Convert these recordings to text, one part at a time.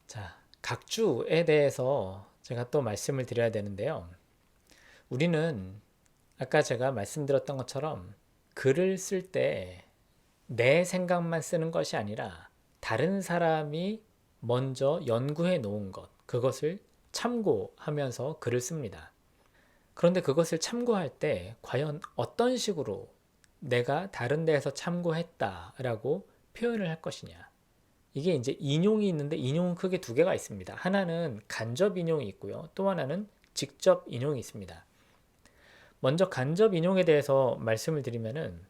자, 각주에 대해서 제가 또 말씀을 드려야 되는데요. 우리는 아까 제가 말씀드렸던 것처럼 글을 쓸 때 내 생각만 쓰는 것이 아니라 다른 사람이 먼저 연구해 놓은 것, 그것을 참고하면서 글을 씁니다. 그런데 그것을 참고할 때 과연 어떤 식으로 내가 다른 데에서 참고했다라고 표현을 할 것이냐. 이게 이제 인용이 있는데 인용은 크게 두 개가 있습니다. 하나는 간접 인용이 있고요. 또 하나는 직접 인용이 있습니다. 먼저 간접 인용에 대해서 말씀을 드리면은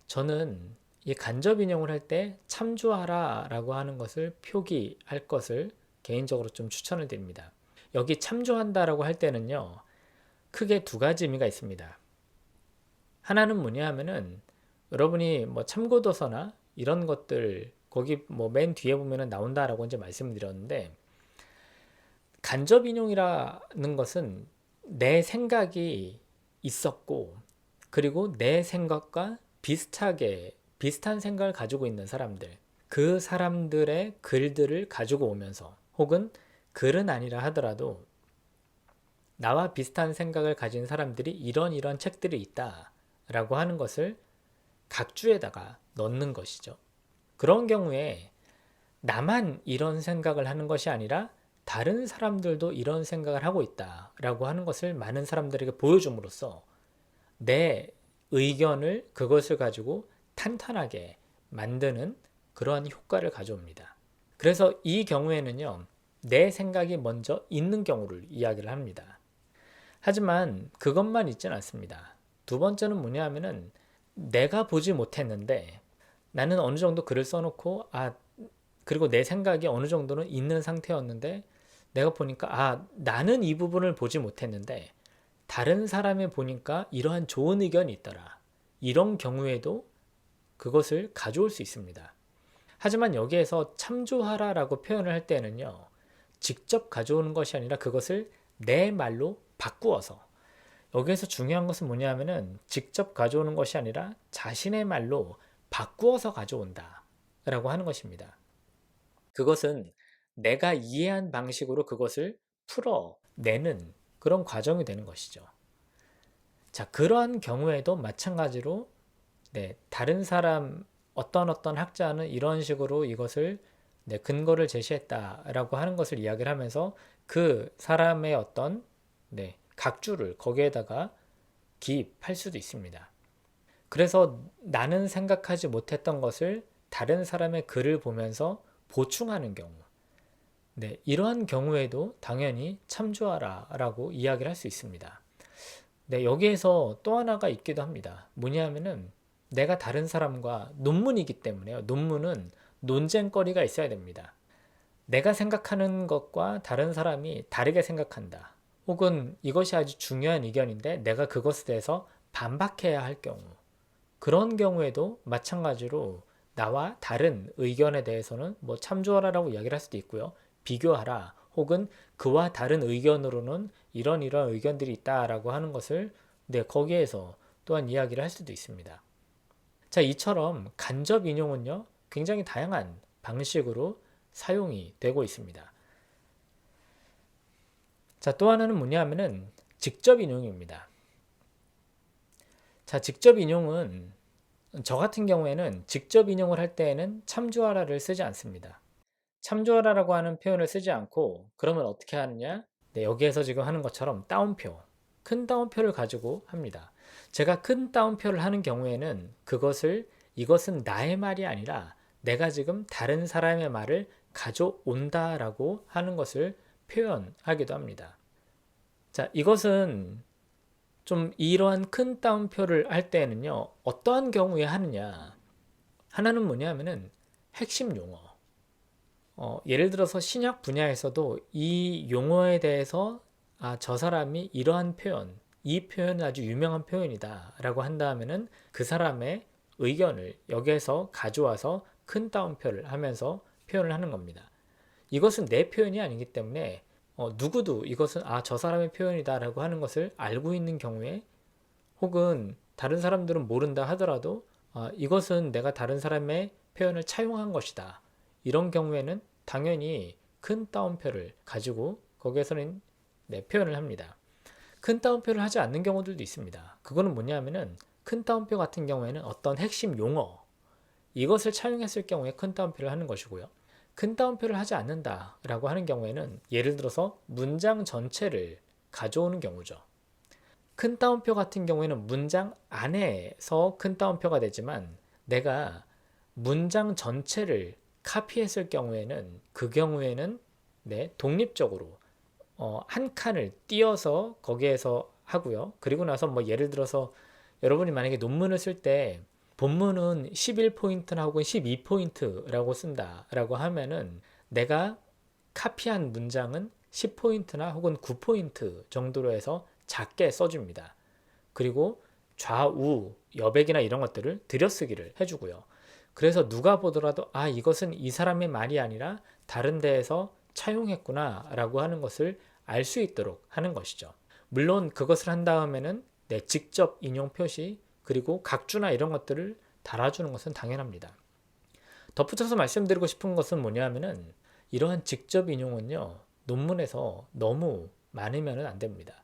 저는 이 간접 인용을 할 때 참조하라 라고 하는 것을 표기할 것을 개인적으로 좀 추천을 드립니다. 여기 참조한다라고 할 때는요. 크게 두 가지 의미가 있습니다. 하나는 뭐냐 하면은 여러분이 뭐 참고도서나 이런 것들 거기 뭐 맨 뒤에 보면은 나온다라고 이제 말씀을 드렸는데 간접 인용이라는 것은 내 생각이 있었고 그리고 내 생각과 비슷한 생각을 가지고 있는 사람들 그 사람들의 글들을 가지고 오면서 혹은 글은 아니라 하더라도 나와 비슷한 생각을 가진 사람들이 이런 책들이 있다라고 하는 것을 각주에다가 넣는 것이죠. 그런 경우에 나만 이런 생각을 하는 것이 아니라 다른 사람들도 이런 생각을 하고 있다라고 하는 것을 많은 사람들에게 보여줌으로써 내 의견을 그것을 가지고 탄탄하게 만드는 그러한 효과를 가져옵니다. 그래서 이 경우에는요, 내 생각이 먼저 있는 경우를 이야기를 합니다. 하지만 그것만 있지는 않습니다. 두 번째는 뭐냐 하면은 내가 보지 못했는데 나는 어느 정도 글을 써놓고 그리고 내 생각이 어느 정도는 있는 상태였는데 내가 보니까 나는 이 부분을 보지 못했는데 다른 사람이 보니까 이러한 좋은 의견이 있더라. 이런 경우에도 그것을 가져올 수 있습니다. 하지만 여기에서 참조하라라고 표현을 할 때는요. 직접 가져오는 것이 아니라 그것을 내 말로 바꾸어서 여기에서 중요한 것은 뭐냐면은 직접 가져오는 것이 아니라 자신의 말로 바꾸어서 가져온다 라고 하는 것입니다. 그것은 내가 이해한 방식으로 그것을 풀어내는 그런 과정이 되는 것이죠. 자, 그러한 경우에도 마찬가지로 다른 사람 어떤 학자는 이런 식으로 이것을 근거를 제시했다라고 하는 것을 이야기를 하면서 그 사람의 어떤 각주를 거기에다가 기입할 수도 있습니다. 그래서 나는 생각하지 못했던 것을 다른 사람의 글을 보면서 보충하는 경우 이러한 경우에도 당연히 참조하라 라고 이야기를 할 수 있습니다. 여기에서 또 하나가 있기도 합니다. 뭐냐면은 내가 다른 사람과 논문이기 때문에요. 논문은 논쟁거리가 있어야 됩니다. 내가 생각하는 것과 다른 사람이 다르게 생각한다. 혹은 이것이 아주 중요한 의견인데 내가 그것에 대해서 반박해야 할 경우. 그런 경우에도 마찬가지로 나와 다른 의견에 대해서는 뭐 참조하라라고 이야기를 할 수도 있고요. 비교하라. 혹은 그와 다른 의견으로는 이런 의견들이 있다라고 하는 것을 거기에서 또한 이야기를 할 수도 있습니다. 자, 이처럼 간접 인용은요. 굉장히 다양한 방식으로 사용이 되고 있습니다. 자, 또 하나는 뭐냐 하면은 직접 인용입니다. 자, 직접 인용은 저 같은 경우에는 직접 인용을 할 때에는 참조하라를 쓰지 않습니다. 참조하라라고 하는 표현을 쓰지 않고 그러면 어떻게 하느냐? 여기에서 지금 하는 것처럼 따옴표, 큰 따옴표를 가지고 합니다. 제가 큰 따옴표를 하는 경우에는 이것은 나의 말이 아니라 내가 지금 다른 사람의 말을 가져온다라고 하는 것을 표현하기도 합니다. 자, 이것은 좀 이러한 큰 따옴표를 할 때는요, 어떠한 경우에 하느냐. 하나는 뭐냐면은 핵심 용어. 예를 들어서 신약 분야에서도 이 용어에 대해서 저 사람이 이러한 표현, 이 표현은 아주 유명한 표현이다 라고 한다면은 그 사람의 의견을 여기에서 가져와서 큰 따옴표를 하면서 표현을 하는 겁니다. 이것은 내 표현이 아니기 때문에 누구도 이것은 저 사람의 표현이다 라고 하는 것을 알고 있는 경우에 혹은 다른 사람들은 모른다 하더라도 이것은 내가 다른 사람의 표현을 차용한 것이다. 이런 경우에는 당연히 큰 따옴표를 가지고 거기에서는 표현을 합니다. 큰 따옴표를 하지 않는 경우들도 있습니다. 그거는 뭐냐면은 큰 따옴표 같은 경우에는 어떤 핵심 용어 이것을 차용했을 경우에 큰 따옴표를 하는 것이고요. 큰 따옴표를 하지 않는다라고 하는 경우에는 예를 들어서 문장 전체를 가져오는 경우죠. 큰 따옴표 같은 경우에는 문장 안에서 큰 따옴표가 되지만 내가 문장 전체를 카피했을 경우에는 그 경우에는 독립적으로 한 칸을 띄어서 거기에서 하고요. 그리고 나서 뭐 예를 들어서 여러분이 만약에 논문을 쓸 때 본문은 11포인트나 혹은 12포인트라고 쓴다라고 하면은 내가 카피한 문장은 10포인트나 혹은 9포인트 정도로 해서 작게 써줍니다. 그리고 좌우 여백이나 이런 것들을 들여쓰기를 해주고요. 그래서 누가 보더라도 아 이것은 이 사람의 말이 아니라 다른 데에서 차용했구나 라고 하는 것을 알 수 있도록 하는 것이죠. 물론 그것을 한 다음에는 직접 인용 표시 그리고 각주나 이런 것들을 달아주는 것은 당연합니다. 덧붙여서 말씀드리고 싶은 것은 뭐냐면은 이러한 직접 인용은요 논문에서 너무 많으면 안 됩니다.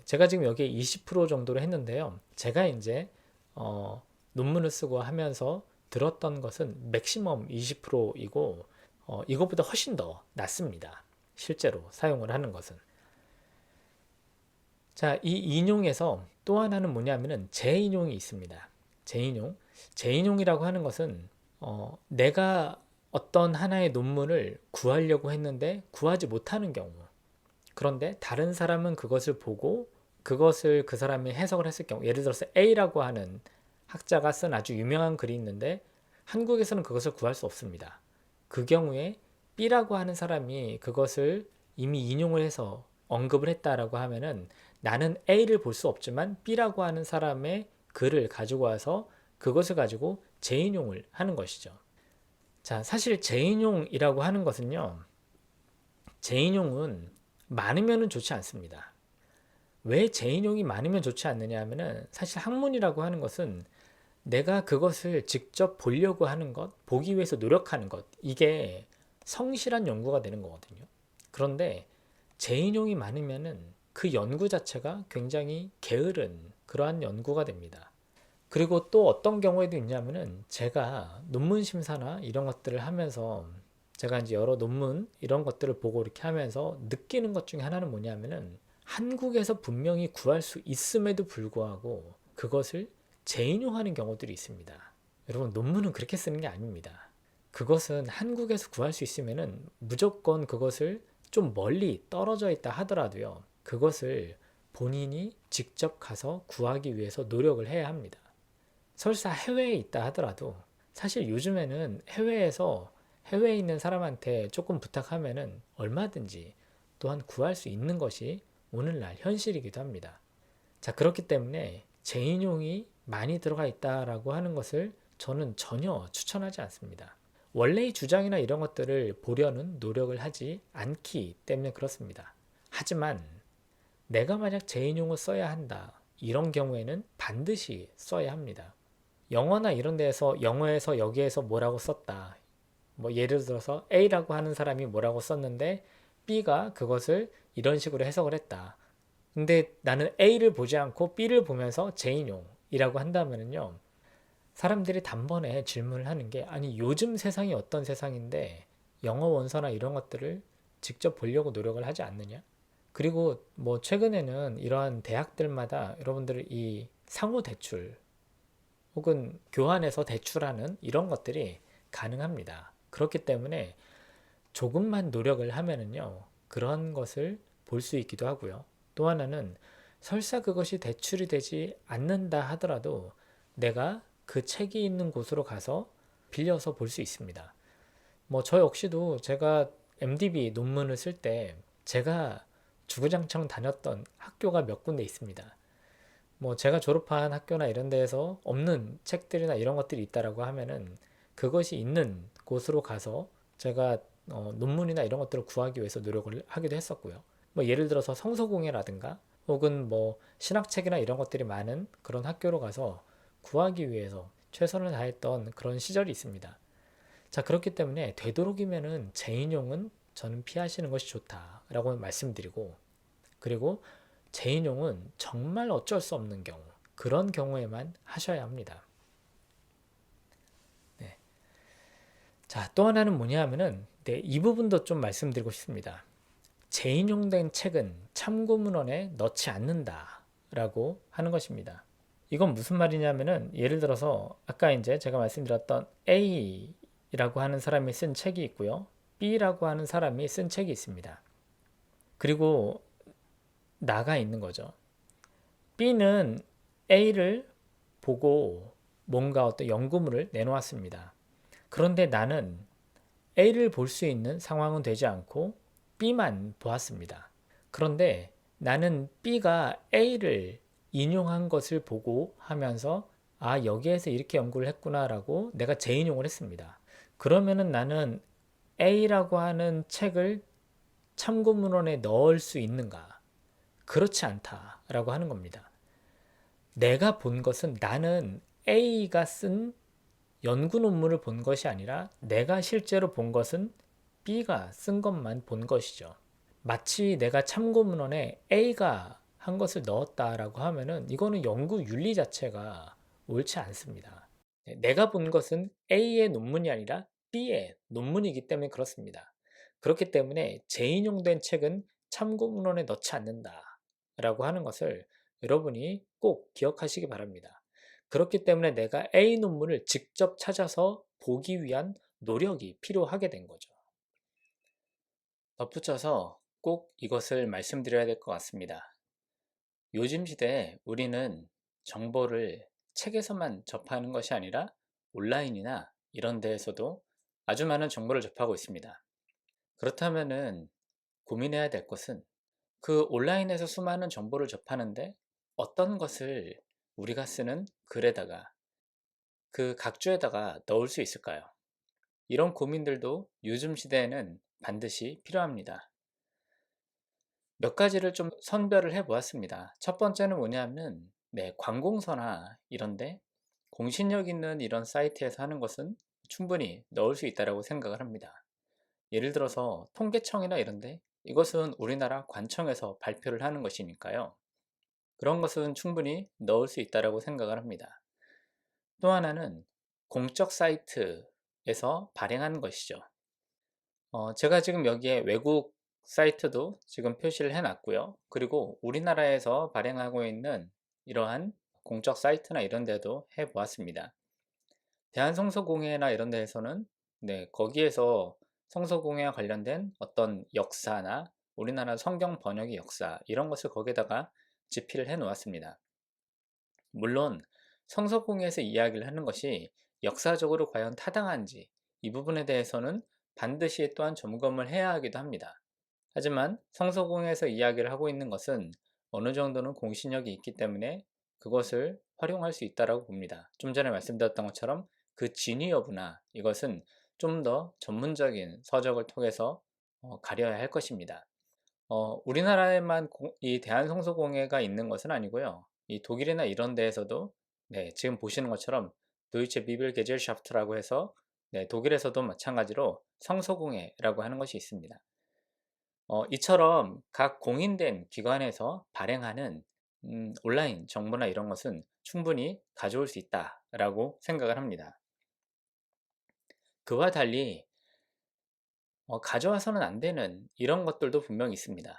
제가 지금 여기에 20% 정도로 했는데요. 제가 이제 논문을 쓰고 하면서 들었던 것은 맥시멈 20%이고 이것보다 훨씬 더 낮습니다. 실제로 사용을 하는 것은. 자, 이 인용에서 또 하나는 뭐냐면은 재인용이 있습니다. 재인용. 재인용이라고 하는 것은 내가 어떤 하나의 논문을 구하려고 했는데 구하지 못하는 경우. 그런데 다른 사람은 그것을 보고 그것을 그 사람이 해석을 했을 경우, 예를 들어서 A라고 하는 학자가 쓴 아주 유명한 글이 있는데 한국에서는 그것을 구할 수 없습니다. 그 경우에 B라고 하는 사람이 그것을 이미 인용을 해서 언급을 했다라고 하면은 나는 A를 볼 수 없지만 B라고 하는 사람의 글을 가지고 와서 그것을 가지고 재인용을 하는 것이죠. 자, 사실 재인용이라고 하는 것은요. 재인용은 많으면 좋지 않습니다. 왜 재인용이 많으면 좋지 않느냐 하면은 사실 학문이라고 하는 것은 내가 그것을 직접 보려고 하는 것, 보기 위해서 노력하는 것, 이게 성실한 연구가 되는 거거든요. 그런데 재인용이 많으면은 그 연구 자체가 굉장히 게으른 그러한 연구가 됩니다. 그리고 또 어떤 경우에도 있냐면은 제가 논문 심사나 이런 것들을 하면서 제가 이제 여러 논문 이런 것들을 보고 이렇게 하면서 느끼는 것 중에 하나는 뭐냐면은 한국에서 분명히 구할 수 있음에도 불구하고 그것을 재인용하는 경우들이 있습니다. 여러분 논문은 그렇게 쓰는 게 아닙니다. 그것은 한국에서 구할 수 있으면은 무조건 그것을 좀 멀리 떨어져 있다 하더라도요. 그것을 본인이 직접 가서 구하기 위해서 노력을 해야 합니다. 설사 해외에 있다 하더라도 사실 요즘에는 해외에 있는 사람한테 조금 부탁하면은 얼마든지 또한 구할 수 있는 것이 오늘날 현실이기도 합니다. 자, 그렇기 때문에 재인용이 많이 들어가 있다라고 하는 것을 저는 전혀 추천하지 않습니다. 원래의 주장이나 이런 것들을 보려는 노력을 하지 않기 때문에 그렇습니다. 하지만 내가 만약 재인용을 써야 한다. 이런 경우에는 반드시 써야 합니다. 영어나 이런 데에서 영어에서 여기에서 뭐라고 썼다. 뭐 예를 들어서 A라고 하는 사람이 뭐라고 썼는데 B가 그것을 이런 식으로 해석을 했다. 근데 나는 A를 보지 않고 B를 보면서 재인용이라고 한다면요. 사람들이 단번에 질문을 하는 게 아니 요즘 세상이 어떤 세상인데 영어 원서나 이런 것들을 직접 보려고 노력을 하지 않느냐? 그리고 뭐 최근에는 이러한 대학들마다 여러분들 이 상호 대출 혹은 교환해서 대출하는 이런 것들이 가능합니다. 그렇기 때문에 조금만 노력을 하면은요, 그런 것을 볼 수 있기도 하고요. 또 하나는 설사 그것이 대출이 되지 않는다 하더라도 내가 그 책이 있는 곳으로 가서 빌려서 볼 수 있습니다. 뭐 저 역시도 제가 MDB 논문을 쓸 때 제가 주구장창 다녔던 학교가 몇 군데 있습니다. 뭐 제가 졸업한 학교나 이런 데에서 없는 책들이나 이런 것들이 있다라고 하면은 그것이 있는 곳으로 가서 제가 논문이나 이런 것들을 구하기 위해서 노력을 하기도 했었고요. 뭐 예를 들어서 성서공예라든가 혹은 뭐 신학책이나 이런 것들이 많은 그런 학교로 가서 구하기 위해서 최선을 다했던 그런 시절이 있습니다. 자, 그렇기 때문에 되도록이면은 제 인용은 저는 피하시는 것이 좋다라고 말씀드리고, 그리고 제 인용은 정말 어쩔 수 없는 경우, 그런 경우에만 하셔야 합니다. 네. 자, 또 하나는 뭐냐 하면은, 네, 이 부분도 좀 말씀드리고 싶습니다. 재인용된 책은 참고 문헌에 넣지 않는다라고 하는 것입니다. 이건 무슨 말이냐면은, 예를 들어서 아까 이제 제가 말씀드렸던 A라고 하는 사람이 쓴 책이 있고요. B라고 하는 사람이 쓴 책이 있습니다. 그리고 나가 있는 거죠. B는 A를 보고 뭔가 어떤 연구물을 내놓았습니다. 그런데 나는 A를 볼 수 있는 상황은 되지 않고 B만 보았습니다. 그런데 나는 B가 A를 인용한 것을 보고 하면서 아, 여기에서 이렇게 연구를 했구나라고 내가 재인용을 했습니다. 그러면은 나는 A라고 하는 책을 참고문헌에 넣을 수 있는가? 그렇지 않다라고 하는 겁니다. 내가 본 것은 나는 A가 쓴 연구 논문을 본 것이 아니라 내가 실제로 본 것은 B가 쓴 것만 본 것이죠. 마치 내가 참고 문헌에 A가 한 것을 넣었다라고 하면은 이거는 연구 윤리 자체가 옳지 않습니다. 내가 본 것은 A의 논문이 아니라 B의 논문이기 때문에 그렇습니다. 그렇기 때문에 재인용된 책은 참고 문헌에 넣지 않는다라고 하는 것을 여러분이 꼭 기억하시기 바랍니다. 그렇기 때문에 내가 A 논문을 직접 찾아서 보기 위한 노력이 필요하게 된 거죠. 덧붙여서 꼭 이것을 말씀드려야 될 것 같습니다. 요즘 시대에 우리는 정보를 책에서만 접하는 것이 아니라 온라인이나 이런 데에서도 아주 많은 정보를 접하고 있습니다. 그렇다면은 고민해야 될 것은 그 온라인에서 수많은 정보를 접하는데 어떤 것을 우리가 쓰는 글에다가 그 각주에다가 넣을 수 있을까요? 이런 고민들도 요즘 시대에는 반드시 필요합니다. 몇 가지를 좀 선별을 해 보았습니다. 첫 번째는 뭐냐면 관공서나 이런데 공신력 있는 이런 사이트에서 하는 것은 충분히 넣을 수 있다고 생각을 합니다. 예를 들어서 통계청이나 이런데 이것은 우리나라 관청에서 발표를 하는 것이니까요. 그런 것은 충분히 넣을 수 있다고 생각을 합니다. 또 하나는 공적 사이트에서 발행하는 것이죠. 제가 지금 여기에 외국 사이트도 지금 표시를 해놨고요. 그리고 우리나라에서 발행하고 있는 이러한 공적 사이트나 이런 데도 해보았습니다. 대한성서공회나 이런 데에서는 거기에서 성서공회와 관련된 어떤 역사나 우리나라 성경 번역의 역사 이런 것을 거기에다가 집필을 해 놓았습니다. 물론 성서공회에서 이야기를 하는 것이 역사적으로 과연 타당한지 이 부분에 대해서는 반드시 또한 점검을 해야 하기도 합니다. 하지만 성서공회에서 이야기를 하고 있는 것은 어느 정도는 공신력이 있기 때문에 그것을 활용할 수 있다고 봅니다. 좀 전에 말씀드렸던 것처럼 그 진위 여부나 이것은 좀 더 전문적인 서적을 통해서 가려야 할 것입니다. 우리나라에만 이 대한성서공회가 있는 것은 아니고요. 이 독일이나 이런 데에서도 지금 보시는 것처럼 도이체 비블게젤샤프트라고 해서 독일에서도 마찬가지로 성서공회라고 하는 것이 있습니다. 이처럼 각 공인된 기관에서 발행하는 온라인 정보나 이런 것은 충분히 가져올 수 있다라고 생각을 합니다. 그와 달리 가져와서는 안 되는 이런 것들도 분명히 있습니다.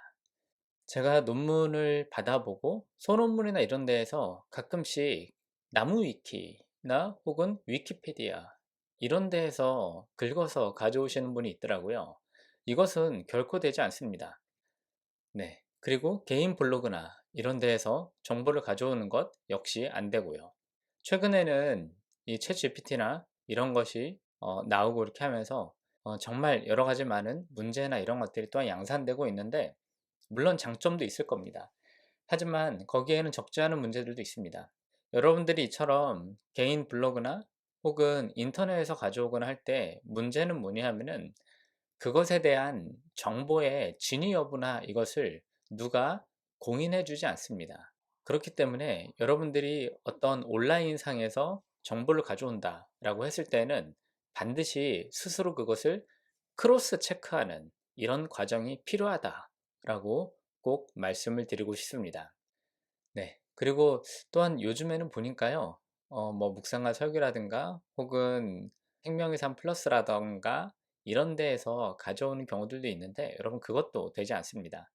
제가 논문을 받아보고 소논문이나 이런 데에서 가끔씩 나무 위키나 혹은 위키피디아 이런 데에서 긁어서 가져오시는 분이 있더라고요. 이것은 결코 되지 않습니다. 그리고 개인 블로그나 이런 데에서 정보를 가져오는 것 역시 안 되고요. 최근에는 이 챗 GPT나 이런 것이 나오고 이렇게 하면서 정말 여러 가지 많은 문제나 이런 것들이 또한 양산되고 있는데 물론 장점도 있을 겁니다. 하지만 거기에는 적지 않은 문제들도 있습니다. 여러분들이 이처럼 개인 블로그나 혹은 인터넷에서 가져오거나 할 때 문제는 뭐냐 하면은 그것에 대한 정보의 진위 여부나 이것을 누가 공인해 주지 않습니다. 그렇기 때문에 여러분들이 어떤 온라인 상에서 정보를 가져온다라고 했을 때는 반드시 스스로 그것을 크로스 체크하는 이런 과정이 필요하다라고 꼭 말씀을 드리고 싶습니다. 네. 그리고 또한 요즘에는 보니까요. 뭐 묵상과 설교라든가 혹은 생명의 삶 플러스라든가 이런 데에서 가져오는 경우들도 있는데 여러분 그것도 되지 않습니다.